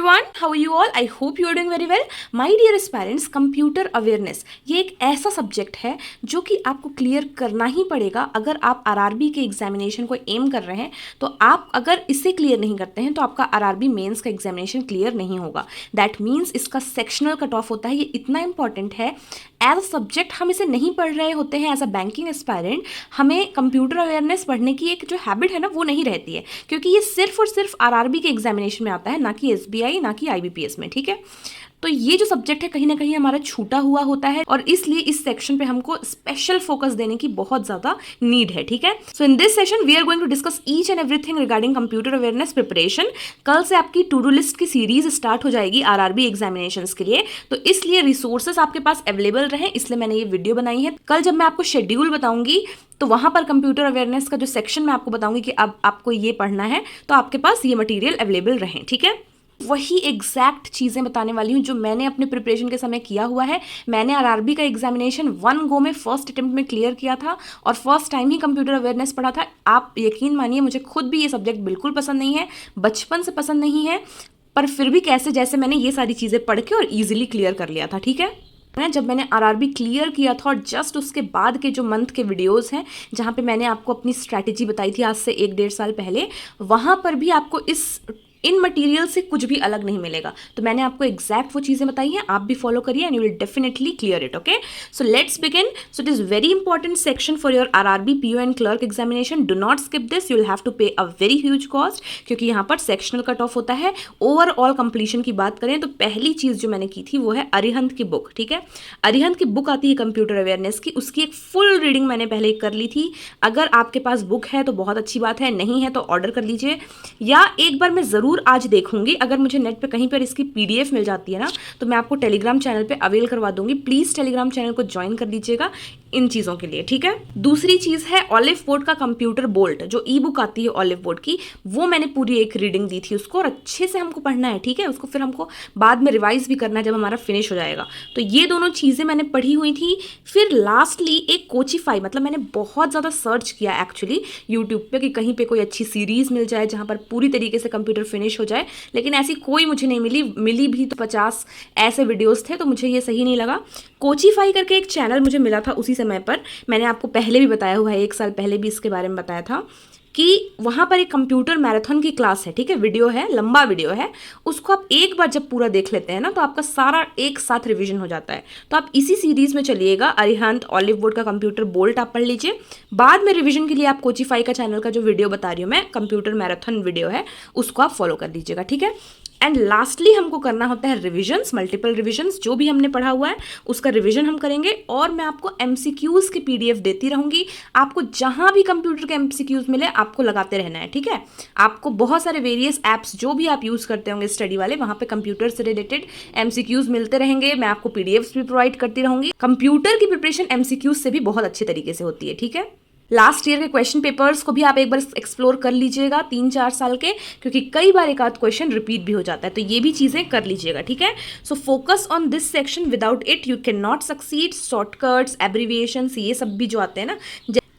everyone, how are you all? I hope you are doing very well. My dearest parents, computer awareness ये एक ऐसा subject है जो कि आपको क्लियर करना ही पड़ेगा अगर आप आरआरबी के एग्जामिनेशन को एम कर रहे हैं। तो आप अगर इसे क्लियर नहीं करते हैं तो आपका आरआरबी मेंस का एग्जामिनेशन क्लियर नहीं होगा। दैट मीन्स इसका सेक्शनल कट ऑफ होता है। ये इतना इंपॉर्टेंट है। एज अ सब्जेक्ट हम इसे नहीं पढ़ रहे होते हैं एज अ बैंकिंग एस्पायरेंट, हमें कंप्यूटर अवेयरनेस पढ़ने की एक जो हैबिट है ना वो नहीं रहती है, क्योंकि ये सिर्फ और सिर्फ आरआरबी के एग्जामिनेशन में आता है, ना कि एसबीआई ना कि आईबीपीएस में। ठीक है, तो ये जो सब्जेक्ट है कहीं ना कहीं हमारा छूटा हुआ होता है और इसलिए इस सेक्शन पे हमको स्पेशल फोकस देने की बहुत ज्यादा नीड है। ठीक है, so in this session we are going to discuss each and everything regarding computer awareness preparation. कल से आपकी टू डू लिस्ट की सीरीज स्टार्ट हो जाएगी आरआरबी एग्जामिनेशंस के लिए, तो इसलिए रिसोर्सेज आपके पास अवेलेबल रहे इसलिए मैंने ये वीडियो बनाई है। कल जब मैं आपको शेड्यूल बताऊंगी तो वहां पर कंप्यूटर अवेयरनेस का जो सेक्शन मैं आपको बताऊंगी कि अब आपको ये पढ़ना है, तो आपके पास ये मटेरियल अवेलेबल रहे। ठीक है, वही एग्जैक्ट चीज़ें बताने वाली हूँ जो मैंने अपने प्रिपरेशन के समय किया हुआ है। मैंने आरआरबी का एग्जामिनेशन 1 गो में फर्स्ट अटेम्प्ट में क्लियर किया था और फर्स्ट टाइम ही कंप्यूटर अवेयरनेस पढ़ा था। आप यकीन मानिए मुझे खुद भी ये सब्जेक्ट बिल्कुल पसंद नहीं है, बचपन से पसंद नहीं है, पर फिर भी कैसे जैसे मैंने ये सारी चीज़ें पढ़ के और ईजिली क्लियर कर लिया था। ठीक है, जब मैंने आरआरबी क्लियर किया था और जस्ट उसके बाद के जो मंथ के वीडियोस हैं जहाँ पे मैंने आपको अपनी स्ट्रैटेजी बताई थी आज से 1-1.5 साल पहले, वहाँ पर भी आपको इन मटेरियल से कुछ भी अलग नहीं मिलेगा। तो मैंने आपको एग्जैक्ट वो चीज़ें बताई हैं, आप भी फॉलो करिए and you will definitely clear it. Okay, so let's begin. So it is very important section for your RRB PO and clerk examination. Do not skip this, you will have to pay a very huge cost, क्योंकि यहाँ पर sectional cut off होता है। Overall completion की बात करें तो पहली चीज़ जो मैंने की थी वो है अरिहंत की बुक। ठीक है, अरिहंत की बुक आती है कंप्यूटर अवेयरनेस की, उसकी एक फुल रीडिंग मैंने पहले कर ली थी। अगर आपके पास बुक है तो बहुत अच्छी बात है, नहीं है तो ऑर्डर कर लीजिए, या एक बार मैं ज़रूर आज देखूंगी अगर मुझे नेट पे कहीं पर इसकी पीडीएफ मिल जाती है ना तो मैं आपको टेलीग्राम चैनल पे अवेल करवा दूंगी। प्लीज टेलीग्राम चैनल को ज्वाइन कर लीजिएगा इन चीज़ों के लिए। ठीक है, दूसरी चीज़ है ऑलिव बोर्ड का कंप्यूटर बोल्ट, जो ई बुक आती है ऑलिव बोर्ड की, वो मैंने पूरी एक रीडिंग दी थी उसको और अच्छे से हमको पढ़ना है। ठीक है, उसको फिर हमको बाद में रिवाइज भी करना है जब हमारा फिनिश हो जाएगा। तो ये दोनों चीज़ें मैंने पढ़ी हुई थी। फिर लास्टली एक कोचिफाई, मतलब मैंने बहुत ज़्यादा सर्च किया एक्चुअली यूट्यूब पे कि कहीं पे कोई अच्छी सीरीज़ मिल जाए जहाँ पर पूरी तरीके से कंप्यूटर फिनिश हो जाए, लेकिन ऐसी कोई मुझे नहीं मिली भी तो 50 ऐसे वीडियोस थे, तो मुझे ये सही नहीं लगा। कोचिफाई करके एक चैनल मुझे मिला था उसी समय पर, मैंने आपको पहले भी बताया हुआ है, 1 साल पहले भी इसके बारे में बताया था कि वहाँ पर एक कंप्यूटर मैराथन की क्लास है। ठीक है, वीडियो है, लंबा वीडियो है, उसको आप एक बार जब पूरा देख लेते हैं ना तो आपका सारा एक साथ रिवीजन हो जाता है। तो आप इसी सीरीज में चलिएगा, अरिहंत ऑलिव बोर्ड का कंप्यूटर बोल्ट आप पढ़ लीजिए, बाद में रिवीजन के लिए आप कोचिफाई का चैनल का जो वीडियो बता रही हूँ मैं, कंप्यूटर मैराथन वीडियो है, उसको आप फॉलो कर लीजिएगा। ठीक है, एंड लास्टली हमको करना होता है रिविजन्स, मल्टीपल रिविजन्स, जो भी हमने पढ़ा हुआ है उसका रिविजन हम करेंगे और मैं आपको एमसीक्यूज की पीडीएफ देती रहूंगी। आपको जहां भी कंप्यूटर के एमसीक्यूज मिले आपको लगाते रहना है। ठीक है, आपको बहुत सारे वेरियस ऐप्स जो भी आप यूज करते होंगे स्टडी वाले, वहां पे कंप्यूटर से रिलेटेड एमसीक्यूज मिलते रहेंगे। मैं आपको पीडीएफ्स भी प्रोवाइड करती रहूंगी। कंप्यूटर की प्रिपरेशन एमसीक्यूज से भी बहुत अच्छे तरीके से होती है। ठीक है, लास्ट ईयर के क्वेश्चन पेपर्स को भी आप एक बार एक्सप्लोर कर लीजिएगा 3-4 साल के, क्योंकि कई बार एक आध क्वेश्चन रिपीट भी हो जाता है, तो ये भी चीज़ें कर लीजिएगा। ठीक है, so focus on this section, without it you can not succeed. Shortcuts, abbreviations, ये सब भी जो आते हैं ना,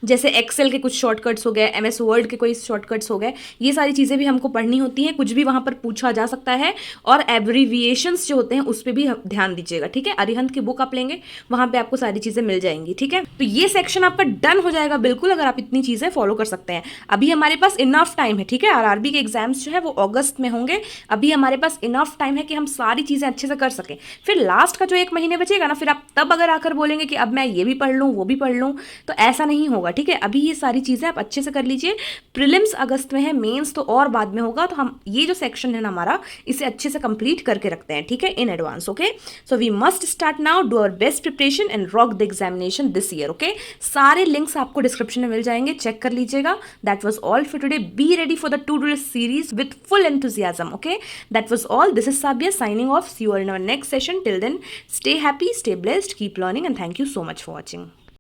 जैसे एक्सेल के कुछ शॉर्टकट्स हो गए, एमएस वर्ड के कोई शॉर्टकट्स हो गए, ये सारी चीज़ें भी हमको पढ़नी होती हैं, कुछ भी वहाँ पर पूछा जा सकता है। और एब्रीविएशंस जो होते हैं उस पर भी ध्यान दीजिएगा। ठीक है, अरिहंत की बुक आप लेंगे, वहाँ पे आपको सारी चीज़ें मिल जाएंगी। ठीक है, तो ये सेक्शन आपका डन हो जाएगा बिल्कुल अगर आप इतनी चीज़ें फॉलो कर सकते हैं। अभी हमारे पास इनफ टाइम है। ठीक है, आरआरबी के एग्जाम्स जो है वो अगस्त में होंगे, अभी हमारे पास इनफ टाइम है कि हम सारी चीज़ें अच्छे से कर सकें। फिर लास्ट का जो 1 महीने बचेगा ना, फिर आप तब अगर आकर बोलेंगे कि अब मैं ये भी पढ़ लूँ वो भी पढ़ लूँ, तो ऐसा नहीं होगा। ठीक है, अभी ये सारी चीजें आप अच्छे से कर लीजिए। प्रीलिम्स अगस्त में है, मेंस तो और बाद में होगा, तो हम ये जो सेक्शन है ना हमारा, इसे अच्छे से कंप्लीट करके रखते हैं। ठीक है, in advance. Okay, so we must start now, do our best preparation and rock the examination this year. Okay, सारे लिंक्स आपको डिस्क्रिप्शन में मिल जाएंगे, चेक कर लीजिएगा। That was all for today. Be ready for the to do list series with full enthusiasm. Okay, that was all. This is Sabiya signing off. See you all in our next session. Till then, stay happy, stay blessed, keep learning, and thank you so much for watching.